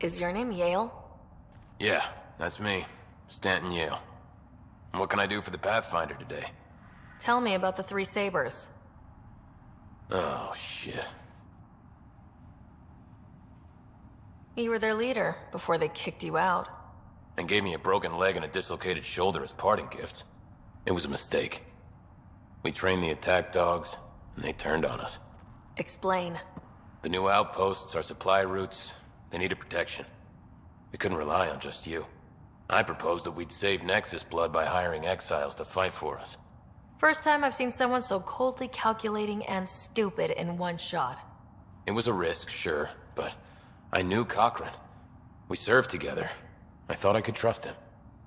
Is your name Yale? Yeah, that's me. Stanton Yale. And what can I do for the Pathfinder today? Tell me about the Three Sabers. Oh, shit. You were their leader before they kicked you out. And gave me a broken leg and a dislocated shoulder as parting gifts. It was a mistake. We trained the attack dogs, and they turned on us. Explain. The new outposts, our supply routes, they needed protection. We couldn't rely on just you. I proposed that we'd save Nexus blood by hiring exiles to fight for us. First time I've seen someone so coldly calculating and stupid in one shot. It was a risk, sure, but I knew Cochran. We served together. I thought I could trust him.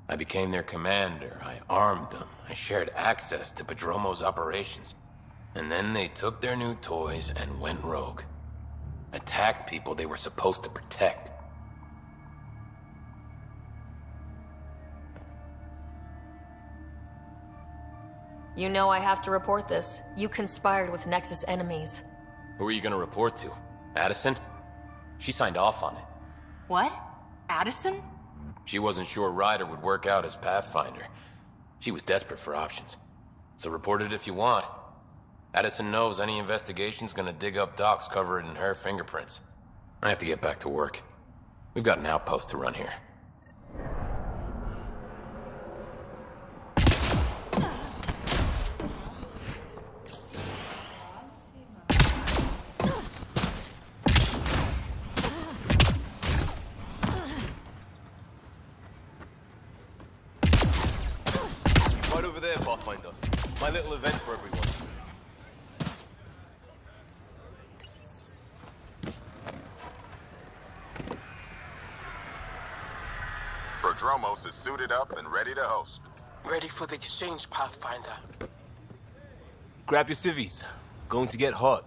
I became their commander, I armed them, I shared access to Padromo's operations. And then they took their new toys and went rogue. Attacked people they were supposed to protect. You know I have to report this. You conspired with Nexus enemies. Who are you gonna report to? Addison? She signed off on it. What? Addison? She wasn't sure Ryder would work out as Pathfinder. She was desperate for options. So report it if you want. Addison knows any investigation's gonna dig up Doc's covered in her fingerprints. I have to get back to work. We've got an outpost to run here. Right over there, Pathfinder. My little event for everyone. Prodromos is suited up and ready to host. Ready for the exchange, Pathfinder. Grab your civvies. Going to get hot.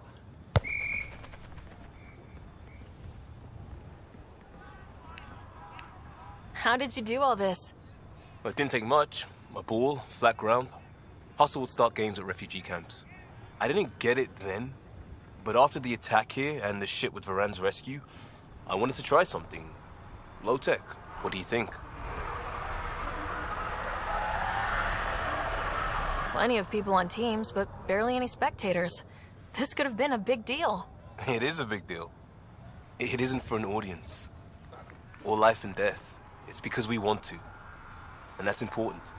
How did you do all this? Well, it didn't take much. A ball, flat ground. Hustle would start games at refugee camps. I didn't get it then, but after the attack here and the shit with Varan's rescue, I wanted to try something. Low tech. What do you think? Plenty of people on teams, but barely any spectators. This could have been a big deal. It is a big deal. It isn't for an audience. Or life and death. It's because we want to. And that's important.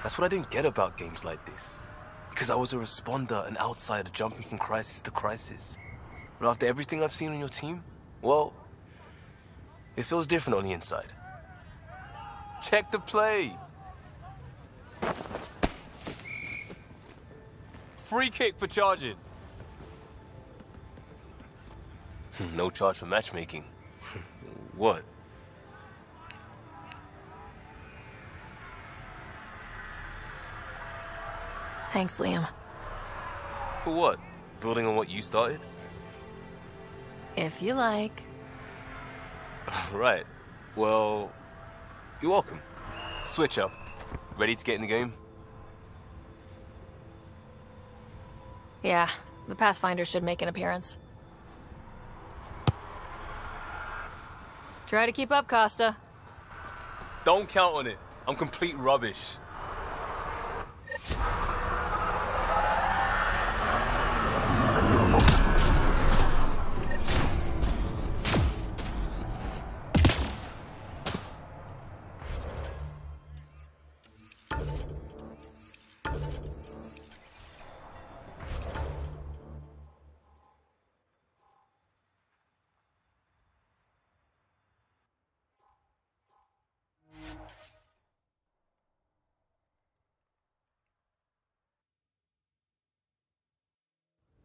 That's what I didn't get about games like this. Because I was a responder, an outsider jumping from crisis to crisis. But after everything I've seen on your team, well, it feels different on the inside. Check the play! Free kick for charging. No charge for matchmaking. What? Thanks, Liam. For what? Building on what you started? If you like. Right. Well, you're welcome. Switch up. Ready to get in the game? Yeah, the Pathfinder should make an appearance. Try to keep up, Costa. Don't count on it. I'm complete rubbish.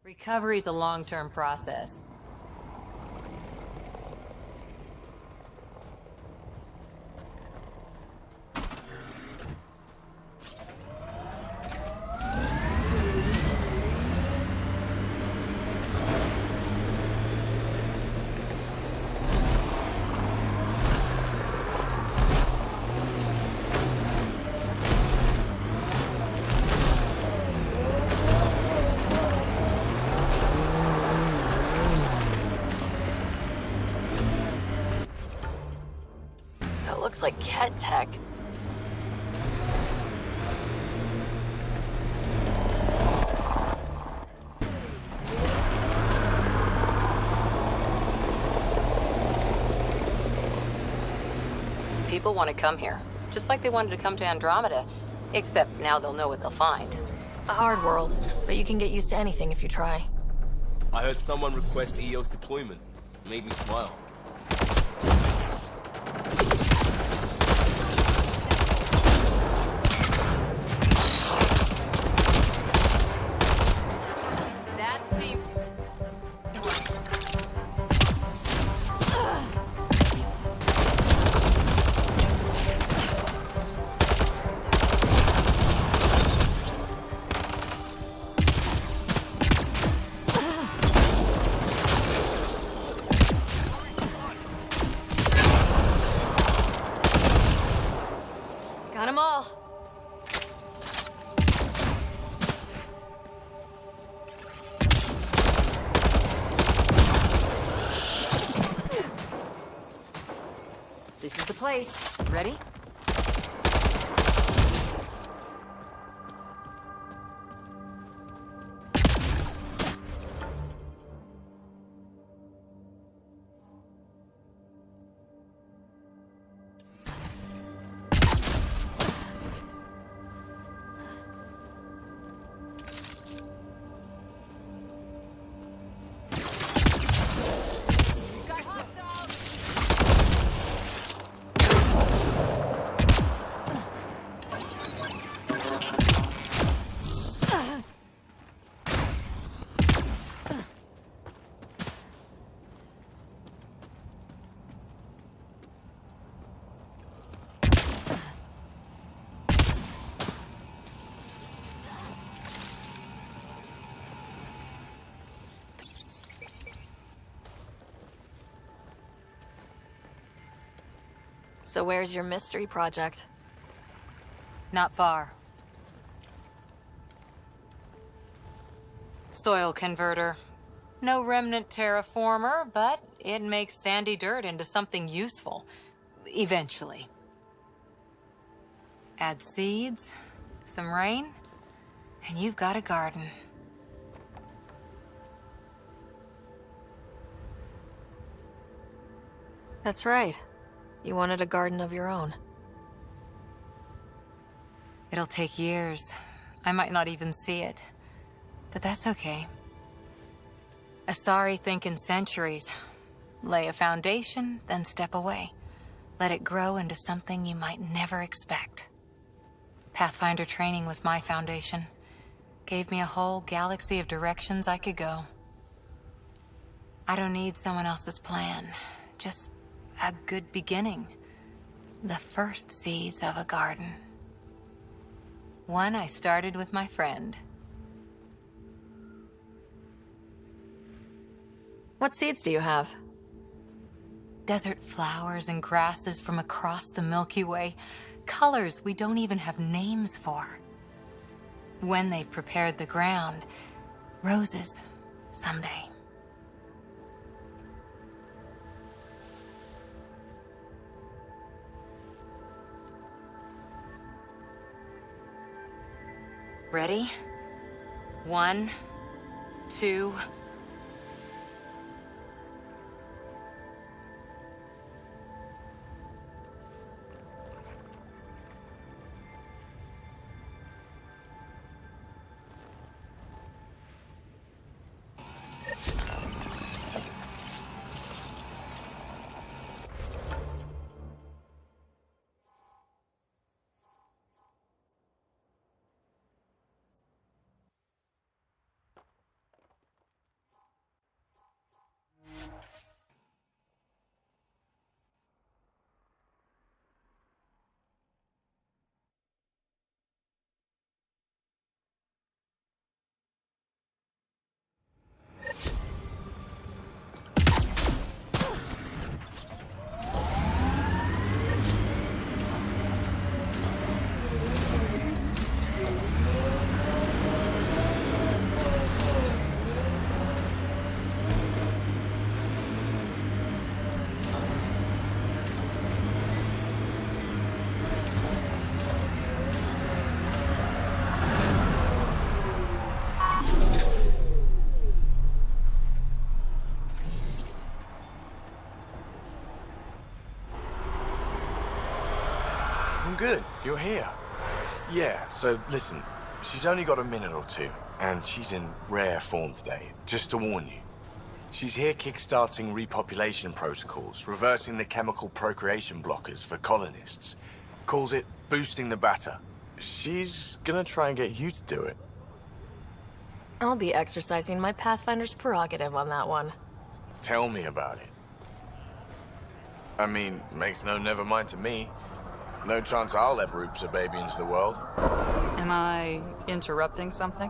Recovery's a long-term process. looks like Ket tech. People want to come here, just like they wanted to come to Andromeda. Except now they'll know what they'll find. A hard world, but you can get used to anything if you try. I heard someone request EOS deployment. Made me smile. That's to you. Got 'em all. This is the place. Ready? So where's your mystery project? Not far. Soil converter. No remnant terraformer, but it makes sandy dirt into something useful. Eventually. Add seeds, some rain, and you've got a garden. That's right. You wanted a garden of your own. It'll take years. I might not even see it. But that's okay. Asari think in centuries. Lay a foundation, then step away. Let it grow into something you might never expect. Pathfinder training was my foundation. Gave me a whole galaxy of directions I could go. I don't need someone else's plan. Just a good beginning. The first seeds of a garden. One I started with my friend. What seeds do you have? Desert flowers and grasses from across the Milky Way. Colors we don't even have names for. When they've prepared the ground, roses someday. Ready? 1, 2... I'm good. You're here. Yeah, so listen, she's only got a minute or two, and she's in rare form today, just to warn you. She's here kickstarting repopulation protocols, reversing the chemical procreation blockers for colonists. Calls it boosting the batter. She's gonna try and get you to do it. I'll be exercising my Pathfinder's prerogative on that one. Tell me about it. I mean, makes no never mind to me. No chance I'll ever oops a baby into the world. Am I interrupting something?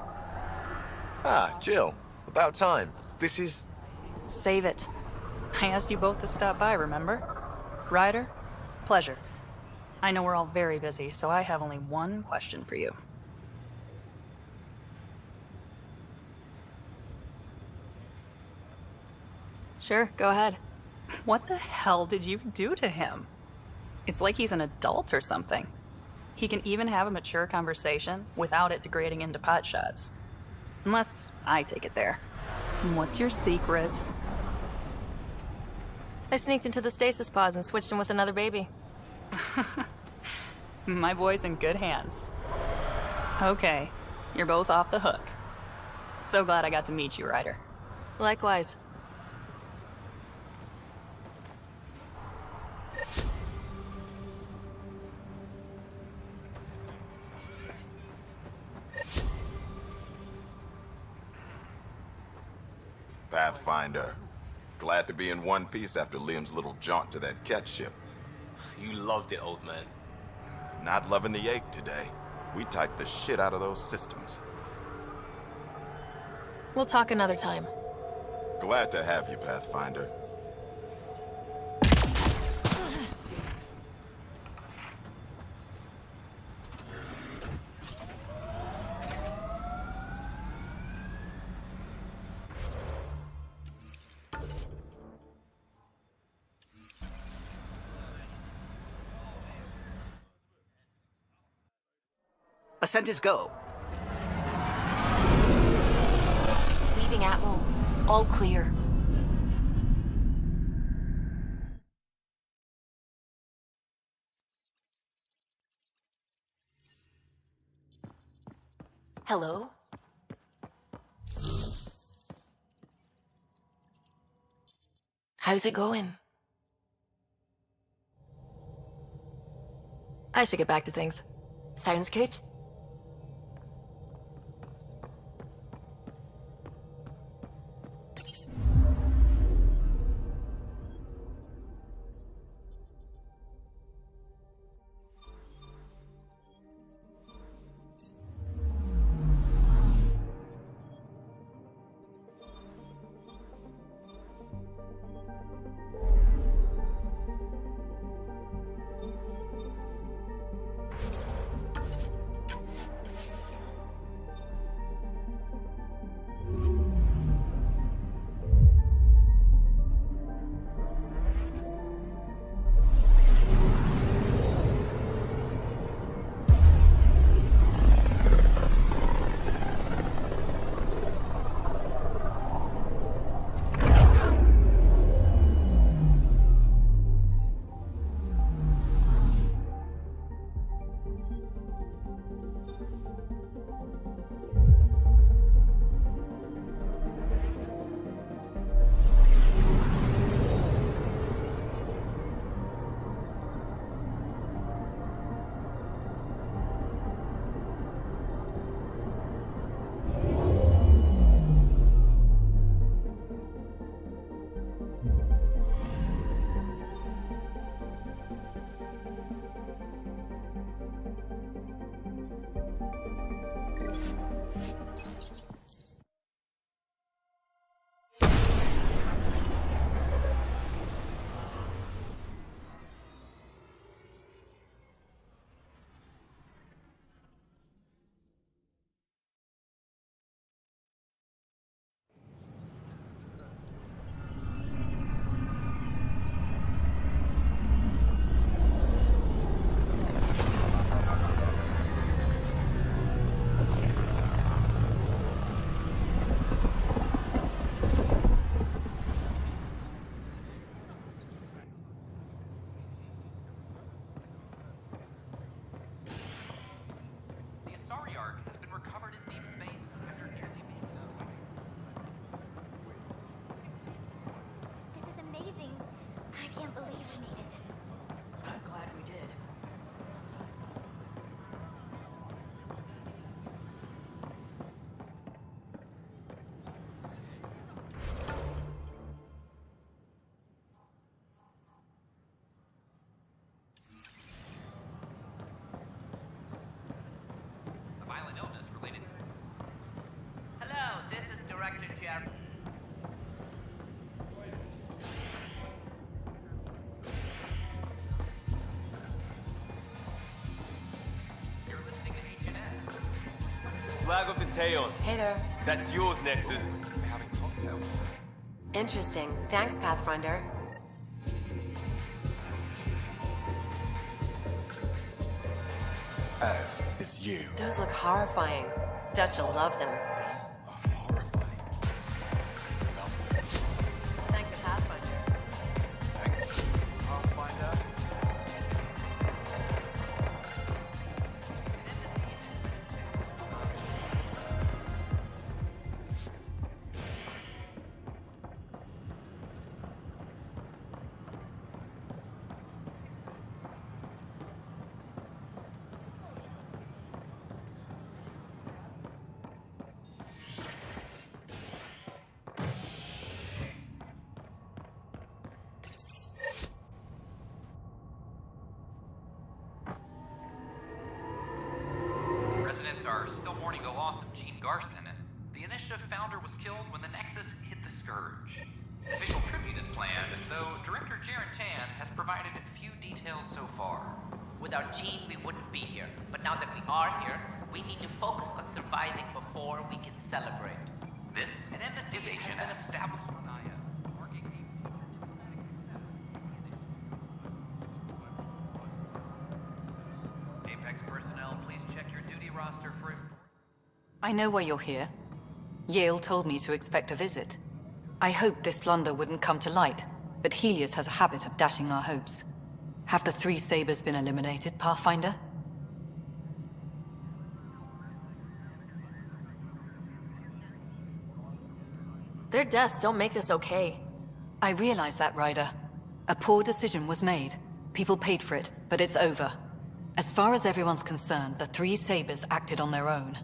Ah, Jill. About time. This is... Save it. I asked you both to stop by, remember? Ryder, pleasure. I know we're all very busy, so I have only one question for you. Sure, go ahead. What the hell did you do to him? It's like he's an adult or something. He can even have a mature conversation without it degrading into pot shots. Unless I take it there. What's your secret? I sneaked into the stasis pods and switched him with another baby. My boy's in good hands. Okay, you're both off the hook. So glad I got to meet you, Ryder. Likewise. Pathfinder. Glad to be in one piece after Liam's little jaunt to that cat ship. You loved it, old man. Not loving the ache today. We typed the shit out of those systems. We'll talk another time. Glad to have you, Pathfinder. Ascent is go. Leaving Atmo. All clear. Hello? How's it going? I should get back to things. Sounds good. Flag of the Teon. Hey there. That's yours, Nexus. Interesting. Thanks, Pathfinder. Oh, it's you. Those look horrifying. Dutch will love them. Thanks, Pathfinder. Residents are still mourning the loss of Gene Garson. The initiative founder was killed when the Nexus hit the Scourge. Official tribute is planned, though Director Jaren Tan has provided few details so far. Without Gene, we wouldn't be here. But now that we are here, we need to focus on surviving before we can celebrate. This agent has been established with Aya, marking the Apex personnel, please check your duty roster for... I know why you're here. Yale told me to expect a visit. I hoped this blunder wouldn't come to light, but Helios has a habit of dashing our hopes. Have the three Sabers been eliminated, Pathfinder? Their deaths don't make this okay. I realize that, Ryder. A poor decision was made. People paid for it, but it's over. As far as everyone's concerned, the three Sabers acted on their own.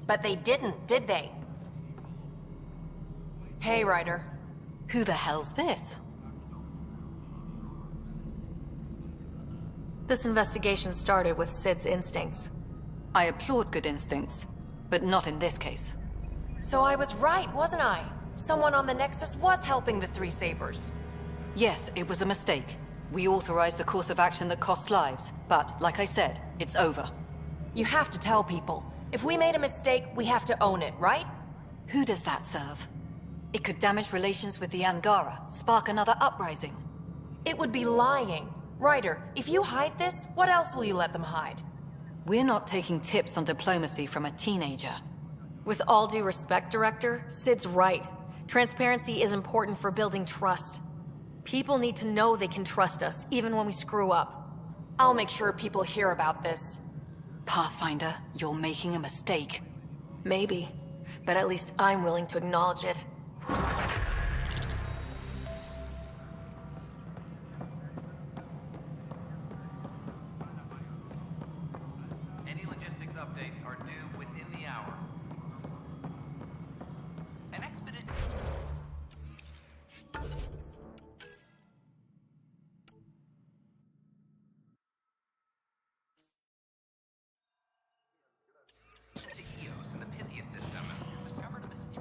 But they didn't, did they? Hey, Ryder. Who the hell's this? This investigation started with Sid's instincts. I applaud good instincts, but not in this case. So I was right, wasn't I? Someone on the Nexus was helping the three Sabers. Yes, it was a mistake. We authorized a course of action that cost lives, but, like I said, it's over. You have to tell people. If we made a mistake, we have to own it, right? Who does that serve? It could damage relations with the Angara, spark another uprising. It would be lying. Ryder, if you hide this, what else will you let them hide? We're not taking tips on diplomacy from a teenager. With all due respect, Director, Sid's right. Transparency is important for building trust. People need to know they can trust us, even when we screw up. I'll make sure people hear about this. Pathfinder, you're making a mistake. Maybe, but at least I'm willing to acknowledge it. Any logistics updates are due within the hour. An expedition... to Eos in the Pythia system has discovered a mysterious...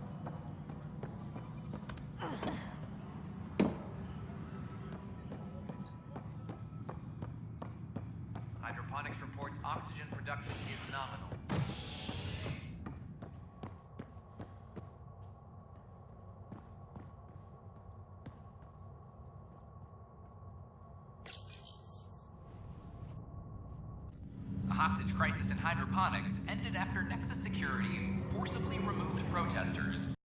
Hydroponics reports oxygen production is nominal. A hostage crisis in hydroponics ended after Nexus Security forcibly removed protesters.